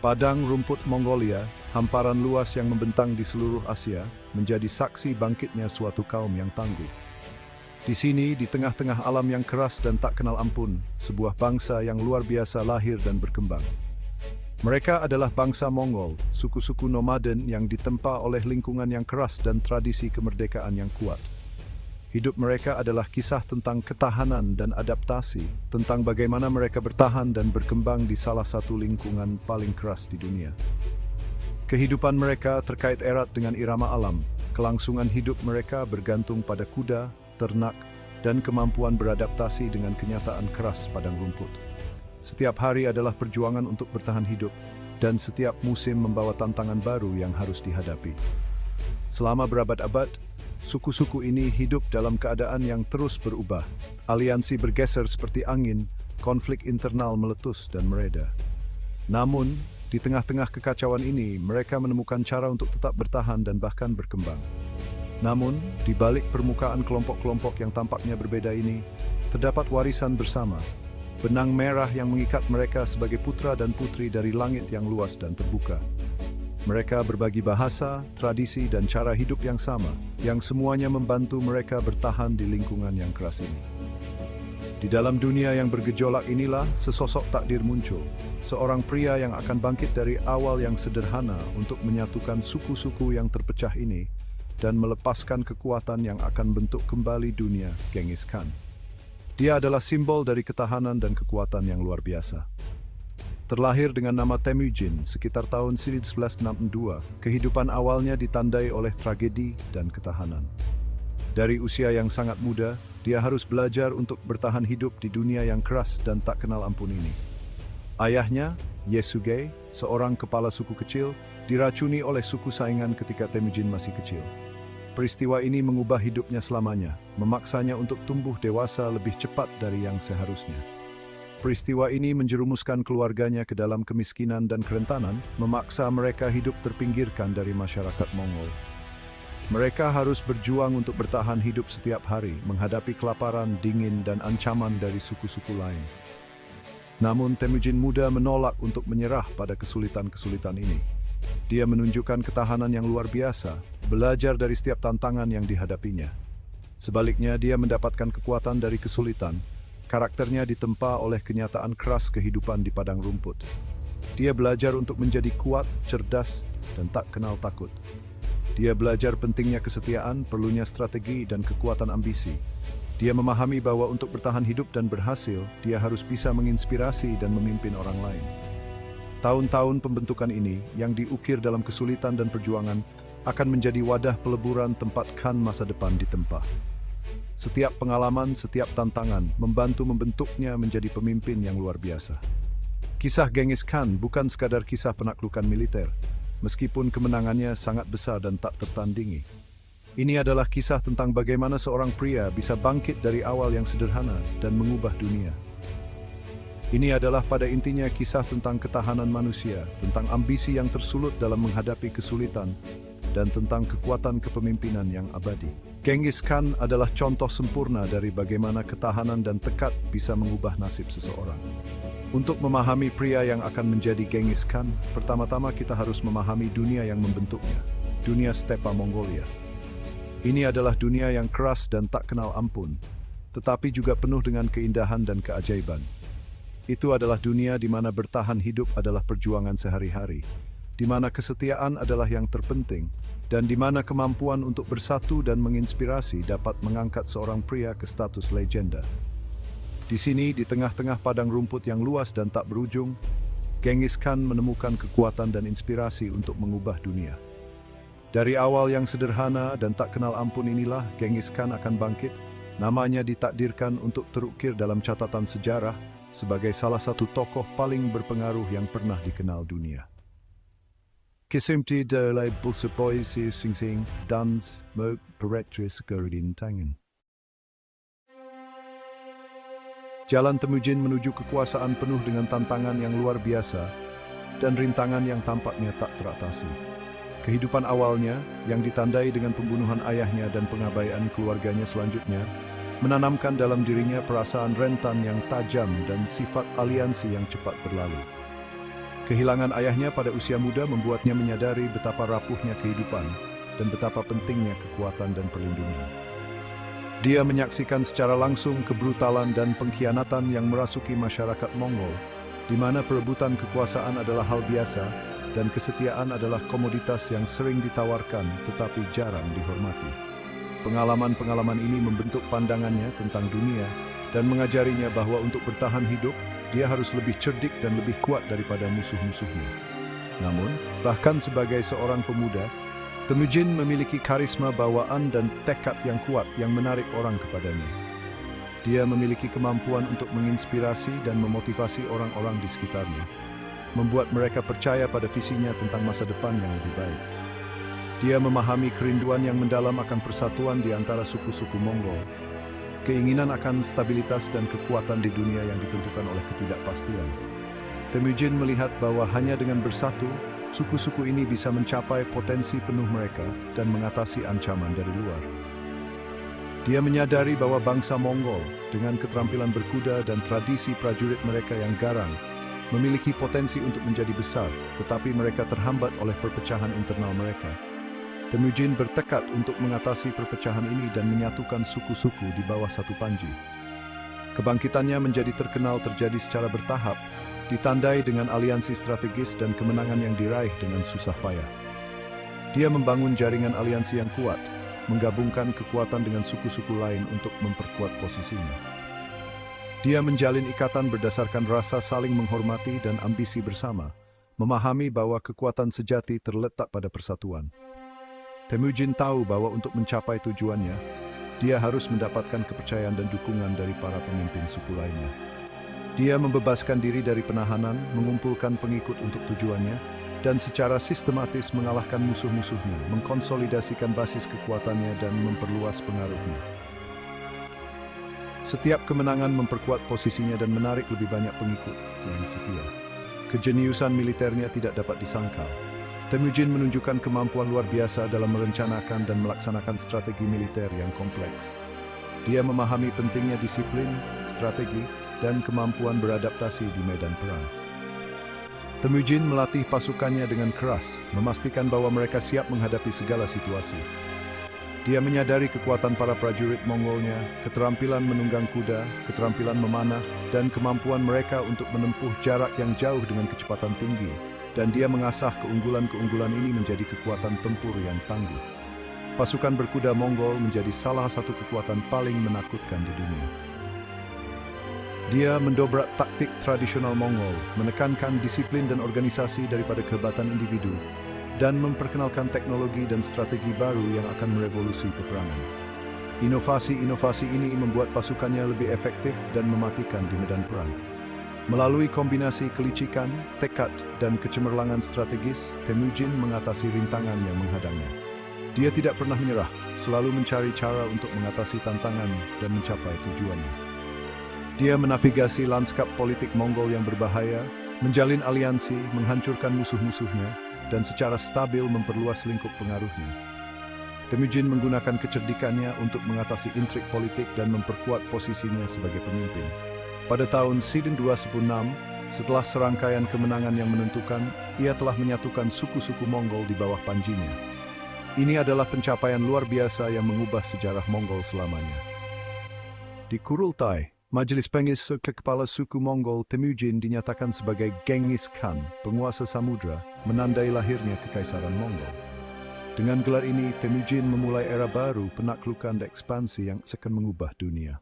Padang rumput Mongolia, hamparan luas yang membentang di seluruh Asia, menjadi saksi bangkitnya suatu kaum yang tangguh. Di sini, di tengah-tengah alam yang keras dan tak kenal ampun, sebuah bangsa yang luar biasa lahir dan berkembang. Mereka adalah bangsa Mongol, suku-suku nomaden yang ditempa oleh lingkungan yang keras dan tradisi kemerdekaan yang kuat. Hidup mereka adalah kisah tentang ketahanan dan adaptasi, tentang bagaimana mereka bertahan dan berkembang di salah satu lingkungan paling keras di dunia. Kehidupan mereka terkait erat dengan irama alam. Kelangsungan hidup mereka bergantung pada kuda, ternak, dan kemampuan beradaptasi dengan kenyataan keras padang rumput. Setiap hari adalah perjuangan untuk bertahan hidup, dan setiap musim membawa tantangan baru yang harus dihadapi. Selama berabad-abad, suku-suku ini hidup dalam keadaan yang terus berubah. Aliansi bergeser seperti angin, konflik internal meletus dan mereda. Namun, di tengah-tengah kekacauan ini, mereka menemukan cara untuk tetap bertahan dan bahkan berkembang. Namun, di balik permukaan kelompok-kelompok yang tampaknya berbeda ini, terdapat warisan bersama, benang merah yang mengikat mereka sebagai putra dan putri dari langit yang luas dan terbuka. Mereka berbagi bahasa, tradisi, dan cara hidup yang sama, yang semuanya membantu mereka bertahan di lingkungan yang keras ini. Di dalam dunia yang bergejolak inilah, sesosok takdir muncul. Seorang pria yang akan bangkit dari awal yang sederhana untuk menyatukan suku-suku yang terpecah ini, dan melepaskan kekuatan yang akan bentuk kembali dunia, Genghis Khan. Dia adalah simbol dari ketahanan dan kekuatan yang luar biasa. Terlahir dengan nama Temujin sekitar tahun 1162, kehidupan awalnya ditandai oleh tragedi dan ketahanan. Dari usia yang sangat muda, dia harus belajar untuk bertahan hidup di dunia yang keras dan tak kenal ampun ini. Ayahnya, Yesugei, seorang kepala suku kecil, diracuni oleh suku saingan ketika Temujin masih kecil. Peristiwa ini mengubah hidupnya selamanya, memaksanya untuk tumbuh dewasa lebih cepat dari yang seharusnya. Peristiwa ini menjerumuskan keluarganya ke dalam kemiskinan dan kerentanan, memaksa mereka hidup terpinggirkan dari masyarakat Mongol. Mereka harus berjuang untuk bertahan hidup setiap hari, menghadapi kelaparan, dingin, dan ancaman dari suku-suku lain. Namun Temujin muda menolak untuk menyerah pada kesulitan-kesulitan ini. Dia menunjukkan ketahanan yang luar biasa, belajar dari setiap tantangan yang dihadapinya. Sebaliknya, dia mendapatkan kekuatan dari kesulitan. Karakternya ditempa oleh kenyataan keras kehidupan di padang rumput. Dia belajar untuk menjadi kuat, cerdas, dan tak kenal takut. Dia belajar pentingnya kesetiaan, perlunya strategi, dan kekuatan ambisi. Dia memahami bahwa untuk bertahan hidup dan berhasil, dia harus bisa menginspirasi dan memimpin orang lain. Tahun-tahun pembentukan ini, yang diukir dalam kesulitan dan perjuangan, akan menjadi wadah peleburan tempat Khan masa depan ditempa. Setiap pengalaman, setiap tantangan, membantu membentuknya menjadi pemimpin yang luar biasa. Kisah Genghis Khan bukan sekadar kisah penaklukan militer, meskipun kemenangannya sangat besar dan tak tertandingi. Ini adalah kisah tentang bagaimana seorang pria bisa bangkit dari awal yang sederhana dan mengubah dunia. Ini adalah pada intinya kisah tentang ketahanan manusia, tentang ambisi yang tersulut dalam menghadapi kesulitan, dan tentang kekuatan kepemimpinan yang abadi. Genghis Khan adalah contoh sempurna dari bagaimana ketahanan dan tekad bisa mengubah nasib seseorang. Untuk memahami pria yang akan menjadi Genghis Khan, pertama-tama kita harus memahami dunia yang membentuknya, dunia stepa Mongolia. Ini adalah dunia yang keras dan tak kenal ampun, tetapi juga penuh dengan keindahan dan keajaiban. Itu adalah dunia di mana bertahan hidup adalah perjuangan sehari-hari, di mana kesetiaan adalah yang terpenting, dan di mana kemampuan untuk bersatu dan menginspirasi dapat mengangkat seorang pria ke status legenda. Di sini, di tengah-tengah padang rumput yang luas dan tak berujung, Genghis Khan menemukan kekuatan dan inspirasi untuk mengubah dunia. Dari awal yang sederhana dan tak kenal ampun inilah, Genghis Khan akan bangkit. Namanya ditakdirkan untuk terukir dalam catatan sejarah sebagai salah satu tokoh paling berpengaruh yang pernah dikenal dunia. Kesimti dalai bulsepoisi sing-sing dans mo peretris geridin tangan. Jalan Temujin menuju kekuasaan penuh dengan tantangan yang luar biasa dan rintangan yang tampaknya tak teratasi. Kehidupan awalnya, yang ditandai dengan pembunuhan ayahnya dan pengabaian keluarganya selanjutnya, menanamkan dalam dirinya perasaan rentan yang tajam dan sifat aliansi yang cepat berlalu. Kehilangan ayahnya pada usia muda membuatnya menyadari betapa rapuhnya kehidupan dan betapa pentingnya kekuatan dan perlindungan. Dia menyaksikan secara langsung kebrutalan dan pengkhianatan yang merasuki masyarakat Mongol, di mana perebutan kekuasaan adalah hal biasa dan kesetiaan adalah komoditas yang sering ditawarkan tetapi jarang dihormati. Pengalaman-pengalaman ini membentuk pandangannya tentang dunia dan mengajarinya bahwa untuk bertahan hidup, dia harus lebih cerdik dan lebih kuat daripada musuh-musuhnya. Namun, bahkan sebagai seorang pemuda, Temujin memiliki karisma bawaan dan tekad yang kuat yang menarik orang kepadanya. Dia memiliki kemampuan untuk menginspirasi dan memotivasi orang-orang di sekitarnya, membuat mereka percaya pada visinya tentang masa depan yang lebih baik. Dia memahami kerinduan yang mendalam akan persatuan di antara suku-suku Mongol, keinginan akan stabilitas dan kekuatan di dunia yang ditentukan oleh ketidakpastian. Temujin melihat bahwa hanya dengan bersatu, suku-suku ini bisa mencapai potensi penuh mereka dan mengatasi ancaman dari luar. Dia menyadari bahwa bangsa Mongol, dengan keterampilan berkuda dan tradisi prajurit mereka yang garang, memiliki potensi untuk menjadi besar, tetapi mereka terhambat oleh perpecahan internal mereka. Temujin bertekad untuk mengatasi perpecahan ini dan menyatukan suku-suku di bawah satu panji. Kebangkitannya menjadi terkenal terjadi secara bertahap, ditandai dengan aliansi strategis dan kemenangan yang diraih dengan susah payah. Dia membangun jaringan aliansi yang kuat, menggabungkan kekuatan dengan suku-suku lain untuk memperkuat posisinya. Dia menjalin ikatan berdasarkan rasa saling menghormati dan ambisi bersama, memahami bahwa kekuatan sejati terletak pada persatuan. Temujin tahu bahwa untuk mencapai tujuannya, dia harus mendapatkan kepercayaan dan dukungan dari para pemimpin suku lainnya. Dia membebaskan diri dari penahanan, mengumpulkan pengikut untuk tujuannya, dan secara sistematis mengalahkan musuh-musuhnya, mengkonsolidasikan basis kekuatannya dan memperluas pengaruhnya. Setiap kemenangan memperkuat posisinya dan menarik lebih banyak pengikut yang setia. Kejeniusan militernya tidak dapat disangkal. Temujin menunjukkan kemampuan luar biasa dalam merencanakan dan melaksanakan strategi militer yang kompleks. Dia memahami pentingnya disiplin, strategi, dan kemampuan beradaptasi di medan perang. Temujin melatih pasukannya dengan keras, memastikan bahwa mereka siap menghadapi segala situasi. Dia menyadari kekuatan para prajurit Mongolnya, keterampilan menunggang kuda, keterampilan memanah, dan kemampuan mereka untuk menempuh jarak yang jauh dengan kecepatan tinggi. Dan dia mengasah keunggulan-keunggulan ini menjadi kekuatan tempur yang tangguh. Pasukan berkuda Mongol menjadi salah satu kekuatan paling menakutkan di dunia. Dia mendobrak taktik tradisional Mongol, menekankan disiplin dan organisasi daripada kehebatan individu, dan memperkenalkan teknologi dan strategi baru yang akan merevolusi peperangan. Inovasi-inovasi ini membuat pasukannya lebih efektif dan mematikan di medan perang. Melalui kombinasi kelicikan, tekad, dan kecemerlangan strategis, Temujin mengatasi rintangan yang menghadangnya. Dia tidak pernah menyerah, selalu mencari cara untuk mengatasi tantangan dan mencapai tujuannya. Dia menavigasi lanskap politik Mongol yang berbahaya, menjalin aliansi, menghancurkan musuh-musuhnya, dan secara stabil memperluas lingkup pengaruhnya. Temujin menggunakan kecerdikannya untuk mengatasi intrik politik dan memperkuat posisinya sebagai pemimpin. Pada tahun Siden 216, setelah serangkaian kemenangan yang menentukan, ia telah menyatukan suku-suku Mongol di bawah panjinya. Ini adalah pencapaian luar biasa yang mengubah sejarah Mongol selamanya. Di Kurultai, Majelis Penguasa Kepala Suku Mongol Temujin dinyatakan sebagai Genghis Khan, penguasa samudra, menandai lahirnya Kekaisaran Mongol. Dengan gelar ini, Temujin memulai era baru penaklukan dan ekspansi yang akan mengubah dunia.